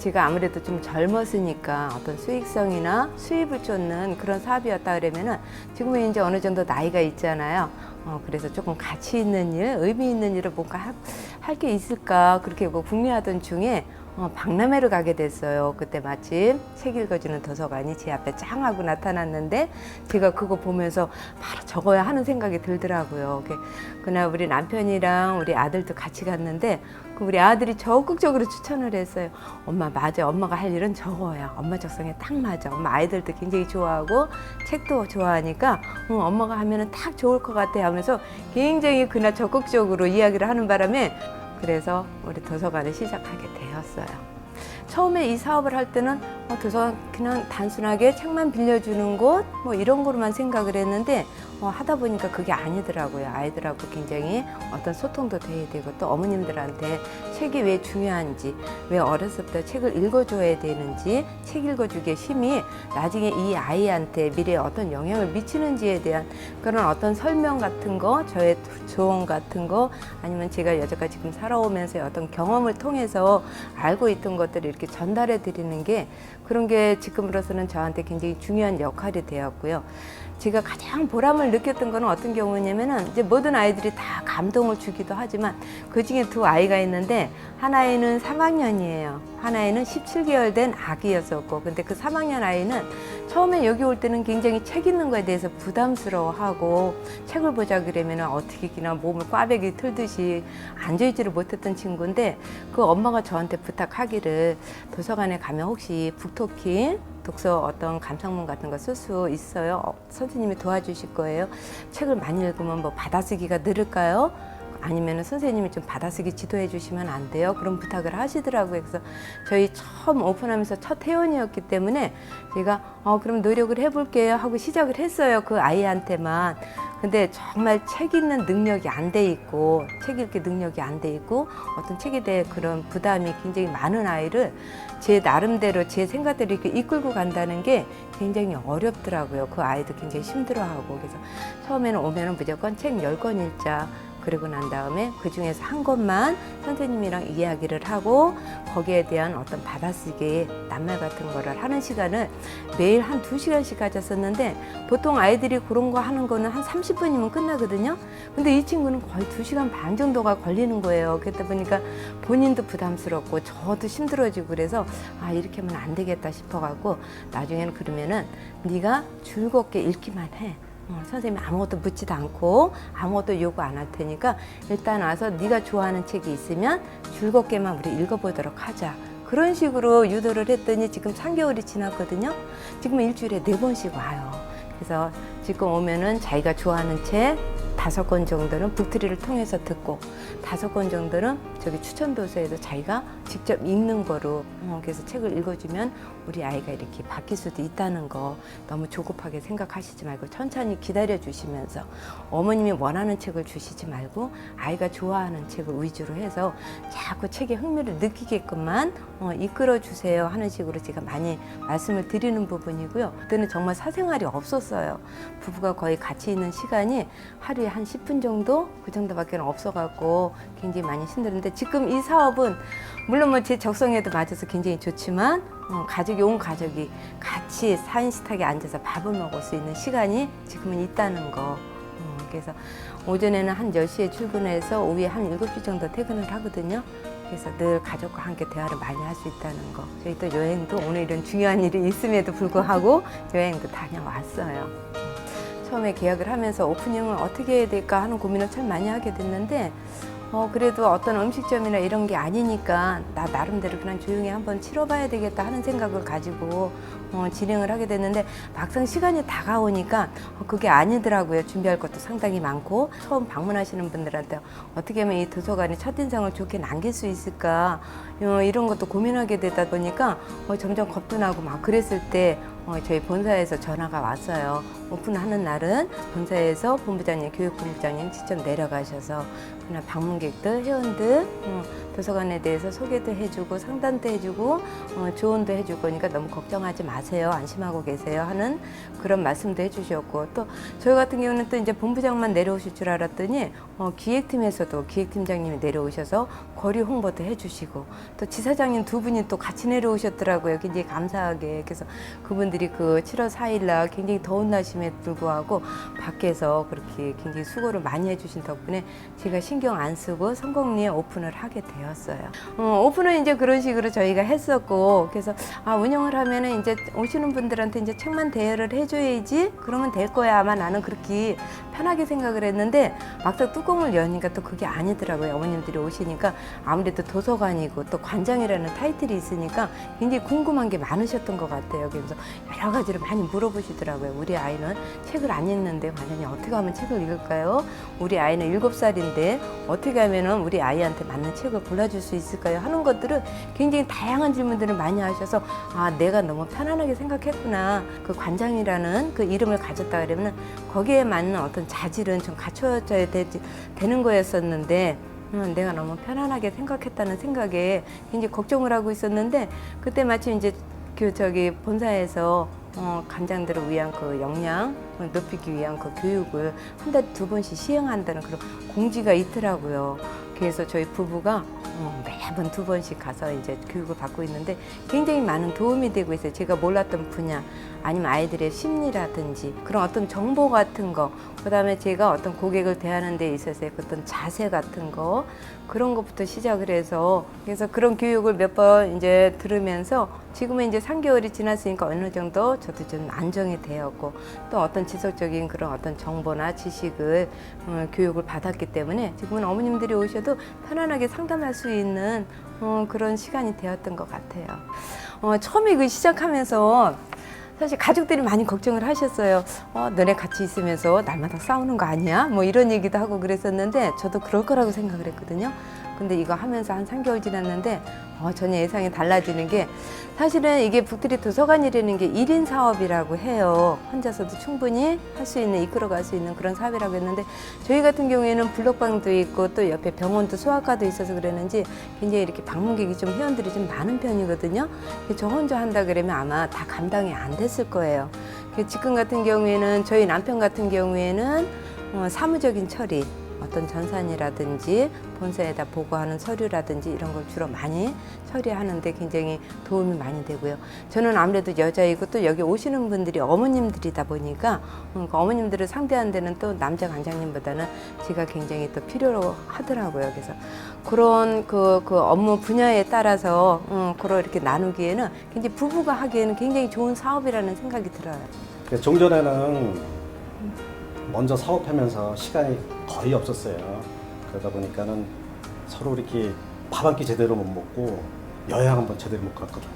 제가 아무래도 좀 젊었으니까 어떤 수익성이나 수입을 쫓는 그런 사업이었다 그러면은 지금은 이제 어느 정도 나이가 있잖아요. 그래서 조금 가치 있는 일, 의미 있는 일을 뭔가 할 게 있을까 그렇게 뭐 궁리하던 중에 박람회를 가게 됐어요. 그때 마침 책 읽어주는 도서관이 제 앞에 짱 하고 나타났는데 제가 그거 보면서 바로 적어야 하는 생각이 들더라고요. 그날 우리 남편이랑 우리 아들도 같이 갔는데 우리 아들이 적극적으로 추천을 했어요. 엄마 맞아. 엄마가 할 일은 적어야. 엄마 적성에 딱 맞아. 엄마 아이들도 굉장히 좋아하고 책도 좋아하니까 엄마가 하면은 딱 좋을 것 같아 하면서 굉장히 그날 적극적으로 이야기를 하는 바람에 그래서 우리 도서관을 시작하게 되었어요. 처음에 이 사업을 할 때는 도서관 그냥 단순하게 책만 빌려주는 곳 뭐 이런 거로만 생각을 했는데 하다 보니까 그게 아니더라고요. 아이들하고 굉장히 어떤 소통도 돼야 되고 또 어머님들한테 책이 왜 중요한지, 왜 어렸을 때 책을 읽어줘야 되는지, 책 읽어주기의 힘이 나중에 이 아이한테 미래에 어떤 영향을 미치는지에 대한 그런 어떤 설명 같은 거, 저의 조언 같은 거, 아니면 제가 여태까지 지금 살아오면서의 어떤 경험을 통해서 알고 있던 것들을 이렇게 전달해 드리는 게 그런 게 지금으로서는 저한테 굉장히 중요한 역할이 되었고요. 제가 가장 보람을 느꼈던 거는 어떤 경우냐면은 이제 모든 아이들이 다 감동을 주기도 하지만 그 중에 두 아이가 있는데 한 아이는 3학년이에요. 한 아이는 17개월 된 아기였었고 근데 그 3학년 아이는 처음에 여기 올 때는 굉장히 책 읽는 거에 대해서 부담스러워하고 책을 보자 그러면 어떻게 그냥 몸을 꽈배기 틀듯이 앉아있지를 못했던 친구인데 그 엄마가 저한테 부탁하기를 도서관에 가면 혹시 북토킹 독서 어떤 감상문 같은 거 쓸 수 있어요? 선생님이 도와주실 거예요? 책을 많이 읽으면 뭐 받아쓰기가 늘을까요? 아니면 선생님이 좀 받아쓰기 지도해 주시면 안 돼요? 그런 부탁을 하시더라고요. 그래서 저희 처음 오픈하면서 첫 회원이었기 때문에 제가 그럼 노력을 해볼게요 하고 시작을 했어요. 그 아이한테만. 근데 정말 책 읽는 능력이 안 돼 있고 책 읽기 능력이 안 돼 있고 어떤 책에 대해 그런 부담이 굉장히 많은 아이를 제 나름대로 제 생각대로 이렇게 이끌고 간다는 게 굉장히 어렵더라고요. 그 아이도 굉장히 힘들어하고 그래서 처음에는 오면은 무조건 책 10권 읽자. 그러고 난 다음에 그 중에서 한 권만 선생님이랑 이야기를 하고 거기에 대한 어떤 받아쓰기 낱말 같은 거를 하는 시간을 매일 한 2시간씩 가졌었는데 보통 아이들이 그런 거 하는 거는 한 30분이면 끝나거든요. 근데 이 친구는 거의 2시간 반 정도가 걸리는 거예요. 그러다 보니까 본인도 부담스럽고 저도 힘들어지고 그래서 이렇게 하면 안 되겠다 싶어갖고 나중에는 그러면은 네가 즐겁게 읽기만 해. 선생님이 아무것도 묻지도 않고 아무것도 요구 안 할 테니까 일단 와서 네가 좋아하는 책이 있으면 즐겁게만 우리 읽어보도록 하자. 그런 식으로 유도를 했더니 지금 3개월이 지났거든요. 지금 일주일에 4번씩 와요. 그래서 지금 오면은 자기가 좋아하는 책 5권 정도는 북트리를 통해서 듣고 5권 정도는 저기 추천 도서에서 자기가 직접 읽는 거로 그래서 책을 읽어주면 우리 아이가 이렇게 바뀔 수도 있다는 거 너무 조급하게 생각하시지 말고 천천히 기다려 주시면서 어머님이 원하는 책을 주시지 말고 아이가 좋아하는 책을 위주로 해서 자꾸 책에 흥미를 느끼게끔만 이끌어 주세요 하는 식으로 제가 많이 말씀을 드리는 부분이고요. 그때는 정말 사생활이 없었어요. 부부가 거의 같이 있는 시간이 하루에 한 10분 정도 그 정도밖에 없어갖고 굉장히 많이 힘들었는데 지금 이 사업은 물론 뭐 제 적성에도 맞아서 굉장히 좋지만 온 가족이 같이 4인 식탁에 앉아서 밥을 먹을 수 있는 시간이 지금은 있다는 거. 그래서 오전에는 한 10시에 출근해서 오후에 한 7시 정도 퇴근을 하거든요. 그래서 늘 가족과 함께 대화를 많이 할 수 있다는 거. 저희 또 여행도 오늘 이런 중요한 일이 있음에도 불구하고 여행도 다녀왔어요. 처음에 계약을 하면서 오프닝을 어떻게 해야 될까 하는 고민을 참 많이 하게 됐는데 그래도 어떤 음식점이나 이런 게 아니니까 나 나름대로 그냥 조용히 한번 치러봐야 되겠다 하는 생각을 가지고 진행을 하게 됐는데 막상 시간이 다가오니까 그게 아니더라고요. 준비할 것도 상당히 많고 처음 방문하시는 분들한테 어떻게 하면 이 도서관의 첫인상을 좋게 남길 수 있을까 이런 것도 고민하게 되다 보니까 점점 겁도 나고 막 그랬을 때 저희 본사에서 전화가 왔어요. 오픈하는 날은 본사에서 본부장님, 교육본부장님 직접 내려가셔서 그냥 방문객들, 회원들 도서관에 대해서 소개도 해주고 상담도 해주고 조언도 해줄 거니까 너무 걱정하지 마세요. 안심하고 계세요 하는 그런 말씀도 해주셨고, 또 저희 같은 경우는 또 이제 본부장만 내려오실 줄 알았더니 기획팀에서도 기획팀장님이 내려오셔서 거리 홍보도 해주시고, 또 지사장님 두 분이 또 같이 내려오셨더라고요. 굉장히 감사하게. 그래서 그분들이 그 7월 4일 날 굉장히 더운 날씨에 불구하고 밖에서 그렇게 굉장히 수고를 많이 해주신 덕분에 제가 신경 안 쓰고 성공리에 오픈을 하게 되었어요. 오픈은 이제 그런 식으로 저희가 했었고, 그래서 운영을 하면은 이제 오시는 분들한테 이제 책만 대여를 해줘야지 그러면 될 거야 아마 나는 그렇게 편하게 생각을 했는데, 막상 뚜껑을 여니까 또 그게 아니더라고요. 어머님들이 오시니까 아무래도 도서관이고 또 관장이라는 타이틀이 있으니까 굉장히 궁금한 게 많으셨던 것 같아요. 그래서 여러 가지를 많이 물어보시더라고요. 우리 아이는 책을 안 읽는데 관장님 어떻게 하면 책을 읽을까요? 우리 아이는 7살인데 어떻게 하면 우리 아이한테 맞는 책을 골라줄 수 있을까요? 하는 것들을 굉장히 다양한 질문들을 많이 하셔서 내가 너무 편안하게 생각했구나. 그 관장이라는 그 이름을 가졌다 그러면 거기에 맞는 어떤 자질은 좀 갖춰져야 되는 거였었는데, 내가 너무 편안하게 생각했다는 생각에 굉장히 걱정을 하고 있었는데, 그때 마침 이제 본사에서 간장들을 위한 그 역량 높이기 위한 그 교육을 한 달에 2번씩 시행한다는 그런 공지가 있더라고요. 그래서 저희 부부가 매번 2번씩 가서 이제 교육을 받고 있는데 굉장히 많은 도움이 되고 있어요. 제가 몰랐던 분야, 아니면 아이들의 심리라든지 그런 어떤 정보 같은 거, 그다음에 제가 어떤 고객을 대하는 데 있어서의 어떤 자세 같은 거, 그런 것부터 시작을 해서, 그래서 그런 교육을 몇 번 이제 들으면서 지금은 이제 3개월이 지났으니까 어느 정도 저도 좀 안정이 되었고, 또 어떤 지속적인 그런 어떤 정보나 지식을 교육을 받았기 때문에 지금은 어머님들이 오셔도 편안하게 상담할 수 있는 그런 시간이 되었던 것 같아요. 처음에 그 시작하면서 사실 가족들이 많이 걱정을 하셨어요. 너네 같이 있으면서 날마다 싸우는 거 아니야? 뭐 이런 얘기도 하고 그랬었는데 저도 그럴 거라고 생각을 했거든요. 근데 이거 하면서 한 3개월 지났는데 전혀 예상이 달라지는 게, 사실은 이게 북트리 도서관이라는 게 1인 사업이라고 해요. 혼자서도 충분히 할 수 있는, 이끌어갈 수 있는 그런 사업이라고 했는데, 저희 같은 경우에는 블록방도 있고 또 옆에 병원도 소아과도 있어서 그랬는지 굉장히 이렇게 방문객이 좀 회원들이 좀 많은 편이거든요. 저 혼자 한다 그러면 아마 다 감당이 안 됐을 거예요. 지금 같은 경우에는 저희 남편 같은 경우에는 사무적인 처리, 어떤 전산이라든지 본사에다 보고하는 서류라든지 이런 걸 주로 많이 처리하는데 굉장히 도움이 많이 되고요. 저는 아무래도 여자이고 또 여기 오시는 분들이 어머님들이다 보니까 어머님들을 상대하는 데는 또 남자 관장님보다는 제가 굉장히 또 필요로 하더라고요. 그래서 그런 그 업무 분야에 따라서 그걸 이렇게 나누기에는 굉장히 부부가 하기에는 굉장히 좋은 사업이라는 생각이 들어요. 종전에는 먼저 사업하면서 시간이 거의 없었어요. 그러다 보니까는 서로 이렇게 밥 한 끼 제대로 못 먹고 여행 한번 제대로 못 갔거든요.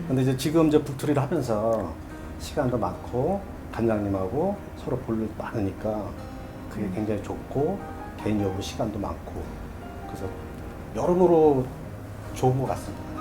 근데 이제 지금 북트리를 하면서 시간도 많고 관장님하고 서로 볼 일 많으니까 그게 굉장히 좋고 개인적으로 시간도 많고, 그래서 여러모로 좋은 것 같습니다.